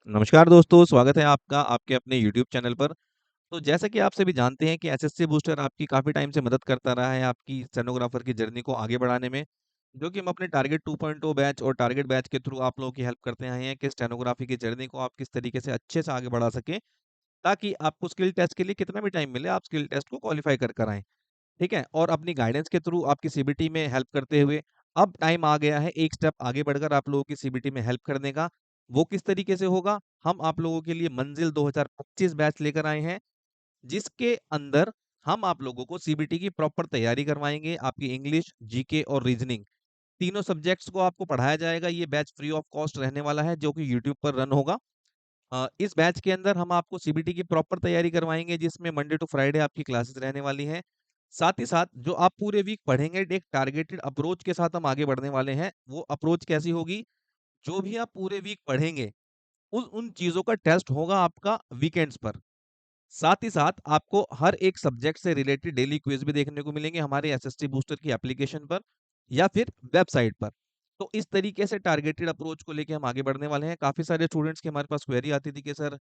नमस्कार दोस्तों, स्वागत है आपका आपके अपने यूट्यूब चैनल पर। तो जैसा कि आप सभी जानते हैं कि एसएससी बूस्टर आपकी काफ़ी टाइम से मदद करता रहा है आपकी स्टेनोग्राफर की जर्नी को आगे बढ़ाने में, जो कि हम अपने टारगेट 2.0 बैच और टारगेट बैच के थ्रू आप लोगों की हेल्प करते आए हैं कि स्टेनोग्राफी की जर्नी को आप किस तरीके से अच्छे से आगे बढ़ा सकें, ताकि आपको स्किल टेस्ट के लिए कितना भी टाइम मिले, आप स्किल टेस्ट को क्वालिफाई कर आएँ। ठीक है? और अपनी गाइडेंस के थ्रू आपकी सीबीटी में हेल्प करते हुए अब टाइम आ गया है एक स्टेप आगे बढ़कर आप लोगों की सीबीटी में हेल्प करने का। वो किस तरीके से होगा? हम आप लोगों के लिए मंजिल 2025 बैच लेकर आए हैं, जिसके अंदर हम आप लोगों को सीबीटी की प्रॉपर तैयारी करवाएँगे। आपकी इंग्लिश, जीके और रीजनिंग तीनों सब्जेक्ट्स को आपको पढ़ाया जाएगा। ये बैच फ्री ऑफ कॉस्ट रहने वाला है, जो कि यूट्यूब पर रन होगा। इस बैच के अंदर हम आपको सीबीटी की प्रॉपर तैयारी करवाएँगे, जिसमें मंडे टू फ्राइडे आपकी क्लासेस रहने वाली हैं। साथ ही साथ जो आप पूरे वीक पढ़ेंगे, एक टारगेटेड अप्रोच के साथ हम आगे बढ़ने वाले हैं। वो अप्रोच कैसी होगी? जो भी आप पूरे वीक पढ़ेंगे, उन उन चीज़ों का टेस्ट होगा आपका वीकेंड्स पर। साथ ही साथ आपको हर एक सब्जेक्ट से रिलेटेड डेली क्विज़ भी देखने को मिलेंगे हमारे एसएससी बूस्टर की एप्लीकेशन पर या फिर वेबसाइट पर। तो इस तरीके से टारगेटेड अप्रोच को लेके हम आगे बढ़ने वाले हैं। काफ़ी सारे स्टूडेंट्स की हमारे पास क्वेरी आती थी कि सर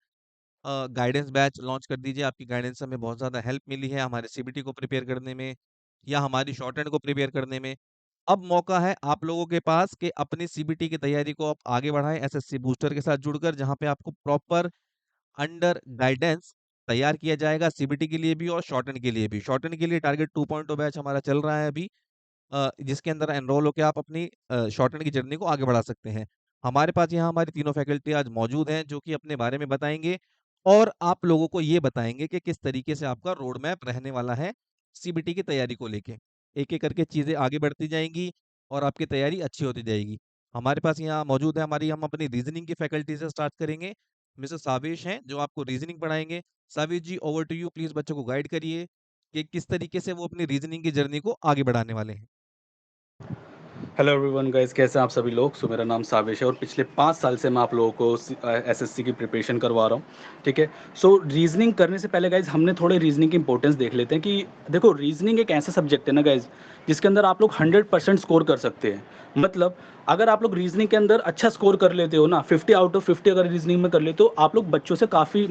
गाइडेंस बैच लॉन्च कर दीजिए, आपकी गाइडेंस से हमें बहुत ज़्यादा हेल्प मिली है हमारे सीबीटी को प्रिपेयर करने में या हमारी शॉर्टहैंड को प्रिपेयर करने में। अब मौका है आप लोगों के पास कि अपनी सीबीटी की तैयारी को आप आगे बढ़ाएँ एसएससी बूस्टर के साथ जुड़कर, जहाँ पे आपको प्रॉपर अंडर गाइडेंस तैयार किया जाएगा सीबीटी के लिए भी और शॉर्टहैंड के लिए भी। शॉर्टहैंड के लिए टारगेट 2.0 बैच हमारा चल रहा है अभी, जिसके अंदर एनरोल होके आप अपनी शॉर्टहैंड की जर्नी को आगे बढ़ा सकते हैं। हमारे पास यहाँ हमारी तीनों फैकल्टी आज मौजूद हैं, जो कि अपने बारे में बताएँगे और आप लोगों को ये बताएँगे कि किस तरीके से आपका रोड मैप रहने वाला है सीबीटी की तैयारी को लेके। एक-एक करके चीज़ें आगे बढ़ती जाएँगी और आपकी तैयारी अच्छी होती जाएगी। हमारे पास यहाँ मौजूद है हम अपनी रीज़निंग की फैकल्टी से स्टार्ट करेंगे। मिस्टर सावेश हैं, जो आपको रीज़निंग पढ़ाएँगे। सावेश जी, ओवर टू यू, प्लीज़ बच्चों को गाइड करिए कि किस तरीके से वो अपनी रीज़निंग की जर्नी को आगे बढ़ाने वाले हैं। हेलो एवरीवन गाइस, कैसे हैं आप सभी लोग। मेरा नाम सावेश है और पिछले 5 साल से मैं आप लोगों को एसएससी की प्रिपरेशन करवा रहा हूँ। ठीक है। रीजनिंग करने से पहले गाइस हमने थोड़े रीजनिंग की इंपॉर्टेंस देख लेते हैं कि देखो, रीजनिंग एक ऐसा सब्जेक्ट है ना गाइस, जिसके अंदर आप लोग 100% स्कोर कर सकते हैं। मतलब अगर आप लोग रीजनिंग के अंदर अच्छा स्कोर कर लेते हो ना, 50 आउट ऑफ 50 अगर रीजनिंग में कर लेते हो, आप लोग बच्चों से काफ़ी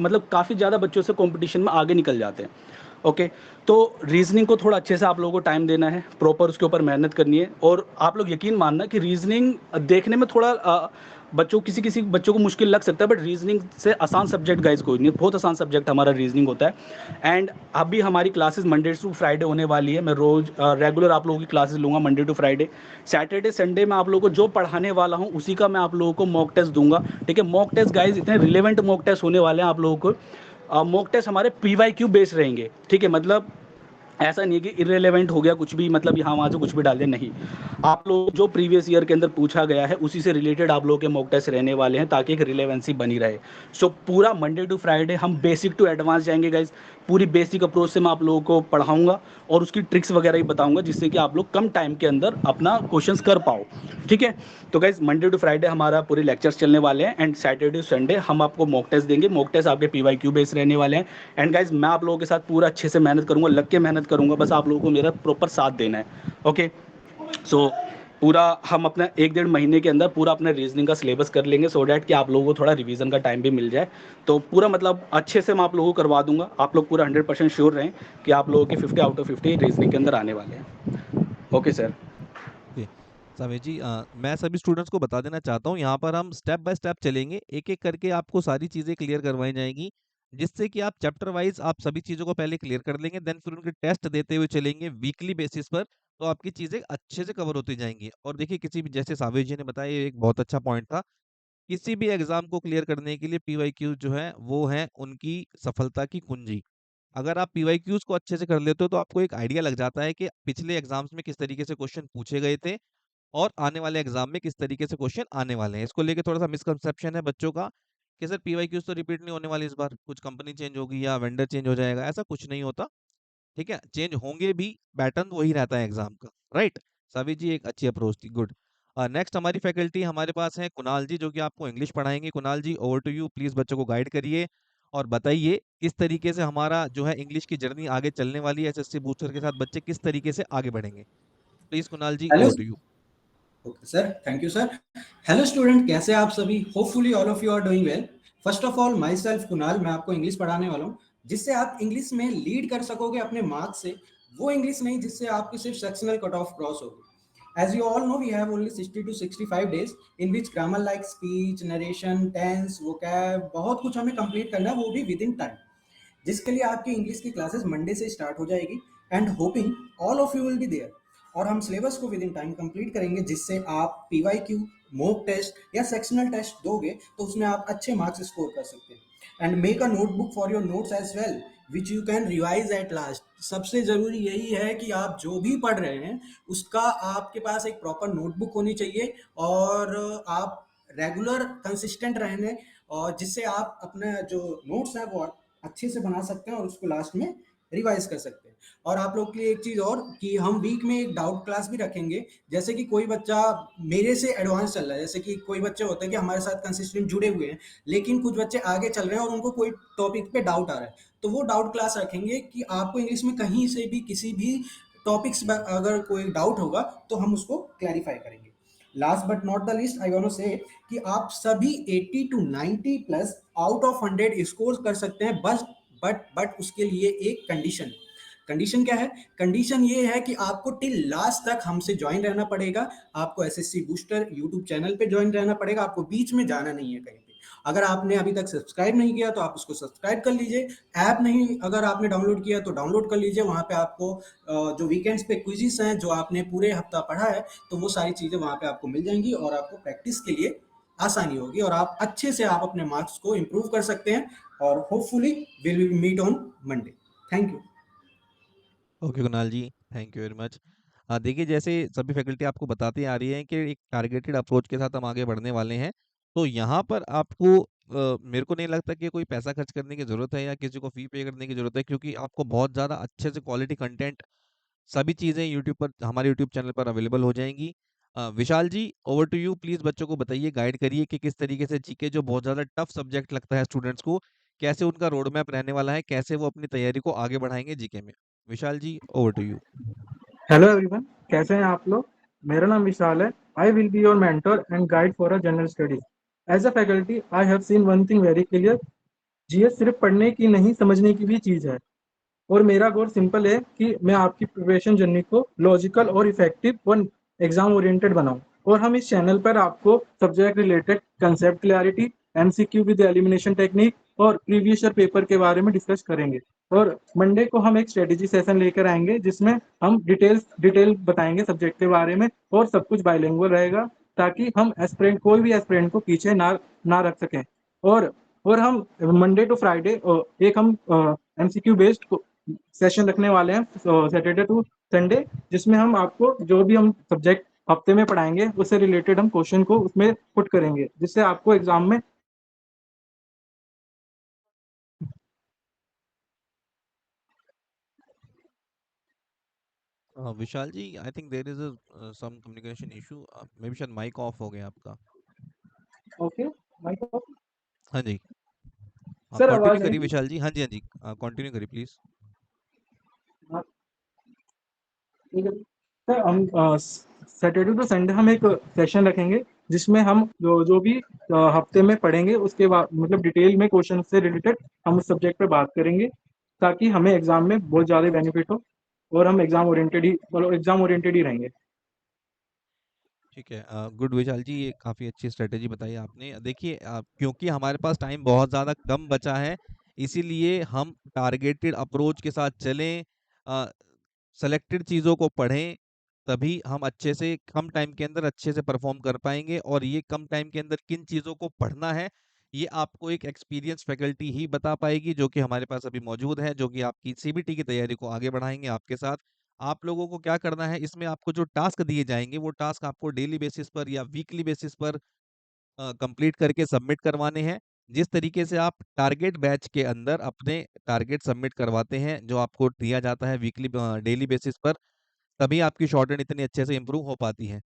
ज़्यादा बच्चों से कॉम्पिटिशन में आगे निकल जाते हैं। ओके। तो रीजनिंग को थोड़ा अच्छे से आप लोगों को टाइम देना है, प्रॉपर उसके ऊपर मेहनत करनी है। और आप लोग यकीन मानना कि रीजनिंग देखने में थोड़ा बच्चों किसी किसी बच्चों को मुश्किल लग सकता है, बट रीजनिंग से आसान सब्जेक्ट गाइज कोई नहीं है, बहुत आसान सब्जेक्ट हमारा रीजनिंग होता है। एंड अभी हमारी क्लासेस मंडे टू फ्राइडे होने वाली है। मैं रोज रेगुलर आप लोगों की क्लासेस लूंगा Monday to Friday. Saturday Sunday में आप लोगों को जो पढ़ाने वाला हूँ उसी का मैं आप लोगों को मॉक टेस्ट दूंगा। ठीक है। मॉक टेस्ट गाइज इतने रिलेवेंट मॉक टेस्ट होने वाले हैं आप लोगों को। मॉक टेस्ट हमारे पीवाईक्यू बेस्ड रहेंगे। ठीक है। मतलब ऐसा नहीं है कि इर्रेलेवेंट हो गया कुछ भी, मतलब यहाँ वहाँ से कुछ भी डाल दिया, नहीं। आप लोग जो प्रीवियस ईयर के अंदर पूछा गया है उसी से रिलेटेड आप लोगों के मॉक टेस्ट रहने वाले हैं, ताकि एक रिलेवेंसी बनी रहे। पूरा मंडे टू फ्राइडे हम बेसिक टू एडवांस जाएंगे गाइज। पूरी बेसिक अप्रोच से मैं आप लोगों को पढ़ाऊंगा और उसकी ट्रिक्स वगैरह ही बताऊंगा, जिससे कि आप लोग कम टाइम के अंदर अपना क्वेश्चंस कर पाओ। ठीक है। तो गाइज मंडे टू फ्राइडे हमारा पूरे लेक्चर्स चलने वाले हैं, एंड सैटरडे संडे हम आपको मॉक टेस्ट देंगे। मॉक टेस्ट आपके पीवाईक्यू बेस रहने वाले हैं। एंड गाइज मैं आप लोगों के साथ पूरा अच्छे से मेहनत करूंगा, लग के मेहनत करूंगा, बस आप लोगों को मेरा प्रॉपर साथ देना है। ओके। सो पूरा हम अपना 1-1.5 महीने के अंदर पूरा अपना रीजनिंग का सिलेबस कर लेंगे, सो डैट कि आप लोगों को थोड़ा रिवीजन का टाइम भी मिल जाए। तो पूरा मतलब अच्छे से मैं आप लोगों को करवा दूंगा। आप लोग पूरा 100% श्योर रहें कि आप लोगों के 50 आउट ऑफ 50 रीजनिंग के अंदर आने वाले हैं। Okay sir. ओके। सावेश जी, मैं सभी स्टूडेंट्स को बता देना चाहता हूँ, यहाँ पर हम स्टेप बाय स्टेप चलेंगे, एक-एक करके आपको सारी चीज़ें क्लियर करवाई जाएँगी, जिससे कि आप चैप्टर वाइज़ आप सभी चीज़ों को पहले क्लियर कर लेंगे, देन फिर उनके टेस्ट देते हुए चलेंगे वीकली बेसिस पर, तो आपकी चीज़ें अच्छे से कवर होती जाएँगी। और देखिए, किसी भी जैसे सावेश जी ने बताया, ये एक बहुत अच्छा पॉइंट था, किसी भी एग्ज़ाम को क्लियर करने के लिए पीवाईक्यू जो है, वो है उनकी सफलता की कुंजी। अगर आप पीवाईक्यूज़ को अच्छे से कर लेते हो, तो आपको एक आइडिया लग जाता है कि पिछले एग्ज़ाम्स में किस तरीके से क्वेश्चन पूछे गए थे और आने वाले एग्ज़ाम में किस तरीके से क्वेश्चन आने वाले हैं। इसको लेके थोड़ा-सा मिसकंसेप्शन है बच्चों का कि सर पीवाईक्यूज़ तो रिपीट नहीं होने वाली इस बार, कुछ कंपनी चेंज होगी या वेंडर चेंज हो जाएगा, ऐसा कुछ नहीं होता, ठीक है? चेंज होंगे भी, पैटर्न वही रहता है एग्ज़ाम का, राइट? सभी जी, एक अच्छी अप्रोच थी, गुड। नेक्स्ट हमारी फैकल्टी हमारे पास हैं कुणाल जी, जो कि आपको इंग्लिश पढ़ाएँगे। कुणाल जी, ओवर टू यू, प्लीज़ बच्चों को गाइड करिए और बताइए किस तरीके से हमारा जो है इंग्लिश की जर्नी आगे चलने वाली है, एसएससी बूस्टर के साथ बच्चे किस तरीके से आगे बढ़ेंगे? Please Kunal ji, hello. Over to you. Okay sir, thank you sir. Hello student, कैसे हैं आप सभी? Hopefully all of you are doing well. First of all myself Kunal, मैं आपको इंग्लिश पढ़ाने वाला हूँ, जिससे आप इंग्लिश में लीड कर सकोगे अपने मार्क्स से। वो इंग्लिश नहीं जिससे आपकी सिर्फ सेक्शनल कट ऑफ क्रॉस होगी। As you all know, we have only 60 to 65 days in which grammar like speech, narration, tense, vocab, बहुत कुछ हमें कंप्लीट करना है, वो भी विद इन टाइम, जिसके लिए आपकी इंग्लिश की क्लासेस मंडे से स्टार्ट हो जाएगी। And hoping all of you will be there. और हम सिलेबस को विद इन टाइम कंप्लीट करेंगे, जिससे आप पीवाईक्यू, मॉक टेस्ट या सेक्शनल टेस्ट दोगे तो उसमें आप अच्छे मार्क्स स्कोर कर सकते हैं। And make a notebook for your notes as well which you can revise at last. सबसे जरूरी यही है कि आप जो भी पढ़ रहे हैं उसका आपके पास एक प्रॉपर नोटबुक होनी चाहिए, और आप रेगुलर कंसिस्टेंट रहने, और जिससे आप अपने जो नोट्स हैं वो अच्छे से बना सकते हैं और उसको लास्ट में रिवाइज कर सकते हैं। और आप लोग के लिए एक चीज और, कि हम वीक में एक डाउट क्लास भी रखेंगे। जैसे कि कोई बच्चा मेरे से एडवांस चल रहा है, जैसे कि कोई बच्चे होते हैं कि हमारे साथ कंसिस्टेंट जुड़े हुए हैं, लेकिन कुछ बच्चे आगे चल रहे हैं और उनको कोई टॉपिक पे डाउट आ रहा है, तो वो डाउट क्लास रखेंगे कि आपको इंग्लिश में कहीं से भी किसी भी टॉपिक्स पर अगर कोई डाउट होगा तो हम उसको क्लैरिफाई करेंगे। Last but not the least, I want to say कि आप सभी 80 to 90 plus out of 100 score कर सकते हैं, बस बट उसके लिए एक कंडीशन। कंडीशन क्या है? कंडीशन ये है कि आपको टिल लास्ट तक हमसे ज्वाइन रहना पड़ेगा। आपको एसएससी बूस्टर यूट्यूब चैनल पे ज्वाइन रहना पड़ेगा, आपको बीच में जाना नहीं है कहीं पे। अगर आपने अभी तक सब्सक्राइब नहीं किया तो आप उसको सब्सक्राइब कर लीजिए। ऐप नहीं अगर आपने डाउनलोड किया तो डाउनलोड कर लीजिए। वहाँ पे आपको जो वीकेंड्स पे क्विज़ेस हैं जो आपने पूरे हफ्ता पढ़ा है, तो वो सारी चीज़ें वहाँ पे आपको मिल जाएंगी और आपको प्रैक्टिस के लिए आसानी होगी, और आप अच्छे से आप अपने मार्क्स को इम्प्रूव कर सकते हैं। और hopefully will meet on Monday. Thank you. Okay Kunal ji, thank you very much. देखिए जैसे सभी फैकल्टी आपको बताती आ रही है कि एक टारगेटेड अप्रोच के साथ हम आगे बढ़ने वाले हैं। तो यहाँ पर आपको मेरे को नहीं लगता कि कोई पैसा खर्च करने की ज़रूरत है या किसी को फ़ी पे करने की ज़रूरत है, क्योंकि आपको बहुत ज़्यादा अच्छे से क्वालिटी कंटेंट सभी चीज़ें यूट्यूब पर, हमारे यूट्यूब चैनल पर अवेलेबल हो जाएँगी। विशाल ji, over to you, please बच्चों को बताइए, गाइड करिए कि किस तरीके से जीके जो बहुत ज़्यादा टफ सब्जेक्ट लगता है स्टूडेंट्स को, कैसे उनका रोड मैप रहने वाला है, कैसे वो अपनी तैयारी को आगे बढ़ाएँगे जीके में। Vishal ji, over to you. Hello everyone, कैसे हैं आप लोग? मेरा नाम विशाल है। I will be your mentor and guide for a general studies. As a faculty I have seen one thing very clear. GS सिर्फ पढ़ने की नहीं, समझने की भी चीज़ है। और मेरा गोल सिंपल है कि मैं आपकी प्रिपरेशन जर्नी को लॉजिकल और इफेक्टिव और एग्जाम ओरिएंटेड बनाऊं। और हम इस चैनल पर आपको subject related concept clarity, MCQ with elimination technique और प्रीवियस ईयर पेपर के बारे में डिस्कस करेंगे। और मंडे को हम एक स्ट्रेटेजी सेशन लेकर आएंगे जिसमें हम डिटेल बताएंगे सब्जेक्ट के बारे में, और सब कुछ बाइलिंगुअल रहेगा ताकि हम एस्पिरेंट, कोई भी एस्पिरेंट को पीछे ना रख सकें। और और हम मंडे टू फ्राइडे एक हम एमसीक्यू बेस्ड सेशन रखने वाले हैं सैटरडे टू संडे, जिसमें हम आपको जो भी हम सब्जेक्ट हफ्ते में पढ़ाएंगे उससे रिलेटेड हम क्वेश्चन को उसमें पुट करेंगे, जिससे आपको एग्जाम में Vishal ji, I think there is some communication issue, maybe शायद माइक ऑफ हो गया आपका। ओके। हाँ जी, सर कंटिन्यू आवाज करिए आएगी? विशाल जी। हाँ जी, हाँ जी, कंटिन्यू करिए प्लीज़। हाँ, ठीक है। सर हम सैटरडे टू संडे हम एक सेशन रखेंगे जिसमें हम जो भी हफ्ते में पढ़ेंगे उसके बाद मतलब डिटेल में क्वेश्चन से रिलेटेड हम उस सब्जेक्ट पे बात करेंगे, ताकि हमें एग्जाम में बहुत ज़्यादा बेनिफिट हो और हम एग्जाम ओरिएंटेड ही रहेंगे। ठीक है, गुड विशाल जी, ये काफ़ी अच्छी स्ट्रेटेजी बताई आपने। देखिए क्योंकि हमारे पास टाइम बहुत ज़्यादा कम बचा है, इसीलिए हम टारगेटेड अप्रोच के साथ चलें, सेलेक्टेड चीज़ों को पढ़ें, तभी हम अच्छे से कम टाइम के अंदर अच्छे से परफॉर्म कर पाएँगे। और ये कम टाइम के अंदर किन चीज़ों को पढ़ना है, ये आपको एक एक्सपीरियंस फैकल्टी ही बता पाएगी, जो कि हमारे पास अभी मौजूद है, जो कि आपकी सीबीटी की तैयारी को आगे बढ़ाएँगे आपके साथ। आप लोगों को क्या करना है, इसमें आपको जो टास्क दिए जाएँगे, वो टास्क आपको डेली बेसिस पर या वीकली बेसिस पर कंप्लीट करके सबमिट करवाने हैं। जिस तरीके से आप टारगेट बैच के अंदर अपने टारगेट सबमिट करवाते हैं, जो आपको दिया जाता है वीकली डेली बेसिस पर, तभी आपकी शॉर्ट हैंड इतनी अच्छे से इम्प्रूव हो पाती है।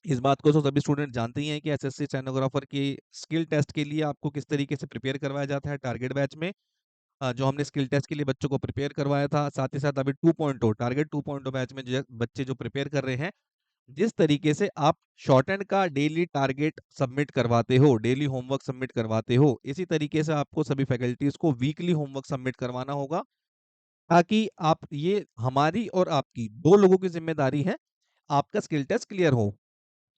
इस बात को तो सभी स्टूडेंट जानते ही हैं कि एसएससी स्टेनोग्राफर की स्किल टेस्ट के लिए आपको किस तरीके से प्रिपेयर करवाया जाता है टारगेट बैच में। जो हमने स्किल टेस्ट के लिए बच्चों को प्रिपेयर करवाया था, साथ ही साथ अभी 2.0 टारगेट 2.0 बैच में जो बच्चे जो प्रिपेयर कर रहे हैं, जिस तरीके से आप शॉर्टहैंड का डेली टारगेट सबमिट करवाते हो, डेली होमवर्क सबमिट करवाते हो, इसी तरीके से आपको सभी फैकल्टीज को वीकली होमवर्क सबमिट करवाना होगा, ताकि आप ये हमारी और आपकी 2 लोगों की ज़िम्मेदारी है, आपका स्किल टेस्ट क्लियर हो।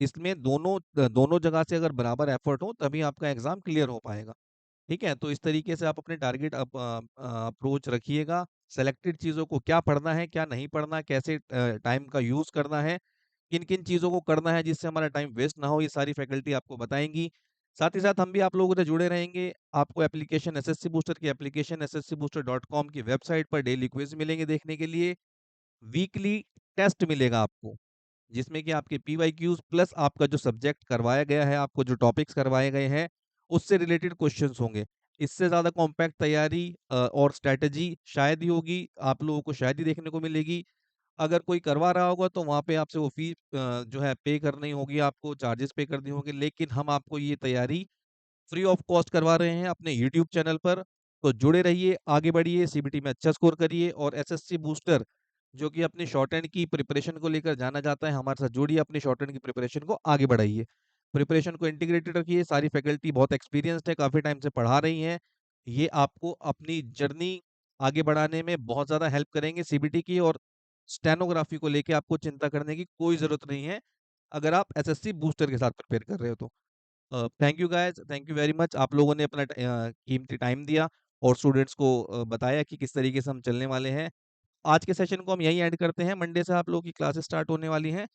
इसमें दोनों जगह से अगर बराबर एफर्ट हो तभी आपका एग्ज़ाम क्लियर हो पाएगा। ठीक है? तो इस तरीके से आप अपने टारगेट अप्रोच रखिएगा। सेलेक्टेड चीज़ों को क्या पढ़ना है, क्या नहीं पढ़ना, कैसे टाइम का यूज़ करना है, किन-किन चीज़ों को करना है जिससे हमारा टाइम वेस्ट ना हो, ये सारी फैकल्टी आपको बताएँगी। साथ ही साथ हम भी आप लोगों से जुड़े रहेंगे। आपको एप्लीकेशन एसएससी बूस्टर की एप्लीकेशन sscbooster.com की वेबसाइट पर डेली क्विज़ मिलेंगे देखने के लिए। वीकली टेस्ट मिलेगा आपको, जिसमें कि आपके पीवाईक्यूज़ प्लस आपका जो सब्जेक्ट करवाया गया है, आपको जो टॉपिक्स करवाए गए हैं, उससे रिलेटेड क्वेश्चंस होंगे। इससे ज़्यादा कॉम्पैक्ट तैयारी और स्ट्रैटेजी शायद ही होगी, आप लोगों को शायद ही देखने को मिलेगी। अगर कोई करवा रहा होगा तो वहाँ पे आपसे वो फ़ी जो है पे करनी होगी आपको, चार्जेस पे करने होंगे, लेकिन हम आपको ये तैयारी फ्री ऑफ कॉस्ट करवा रहे हैं अपने यूट्यूब चैनल पर। तो जुड़े रहिए, आगे बढ़िए, सीबीटी में अच्छा स्कोर करिए और एसएससी बूस्टर जो कि अपनी शॉर्टहैंड की प्रिपरेशन को लेकर जाना जाता है, हमारे साथ जुड़िए, अपनी शॉर्टहैंड की प्रिपरेशन को आगे बढ़ाइए। प्रिपरेशन को इंटीग्रेटेड रखिए, सारी फैकल्टी बहुत एक्सपीरियंस्ड है, काफ़ी टाइम से पढ़ा रही हैं। ये आपको अपनी जर्नी आगे बढ़ाने में बहुत ज़्यादा हेल्प करेंगे सीबीटी की, और स्टेनोग्राफी को लेके आपको चिंता करने की कोई ज़रूरत नहीं है, अगर आप एसएससी बूस्टर के साथ प्रिपेयर कर रहे हो तो। Thank you guys, thank you very much, आप लोगों ने अपना कीमती टाइम दिया और स्टूडेंट्स को बताया कि किस तरीके से हम चलने वाले हैं। आज के सेशन को हम यहीं एंड करते हैं, मंडे से आप लोगों की क्लासेस स्टार्ट होने वाली हैं।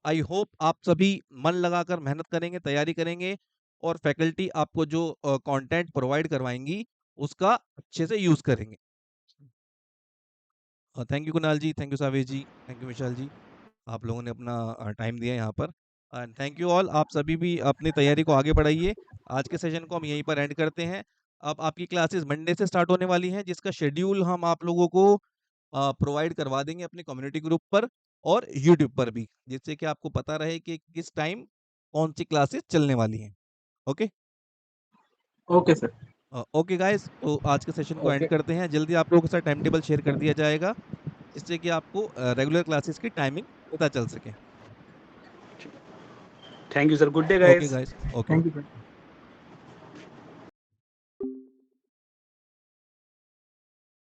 आई होप आप सभी मन लगाकर मेहनत करेंगे, तैयारी करेंगे और फैकल्टी आपको जो कंटेंट प्रोवाइड करवाएंगी उसका अच्छे से यूज़ करेंगे। Thank you Kunal ji, thank you Savesh ji, thank you Vishal ji, आप लोगों ने अपना टाइम दिया यहाँ पर। एंड थैंक यू ऑल, आप सभी भी अपनी तैयारी को आगे बढ़ाइए। आज के सेशन को हम यहीं पर एंड करते हैं। अब आपकी क्लासेस मंडे से स्टार्ट होने वाली हैं, जिसका शेड्यूल हम आप लोगों को प्रोवाइड करवा देंगे अपने कम्युनिटी ग्रुप पर और यूट्यूब पर भी, जिससे कि आपको पता रहे कि किस टाइम कौन सी क्लासेस चलने वाली हैं। Okay, okay sir. Okay guys, तो आज के सेशन को एंड ओके, करते हैं। जल्दी आप लोगों के साथ टाइम टेबल शेयर कर दिया जाएगा, जिससे कि आपको रेगुलर क्लासेस की टाइमिंग पता चल सके। Thank you sir, good day okay guys. Guys, okay thank you okay. Sir.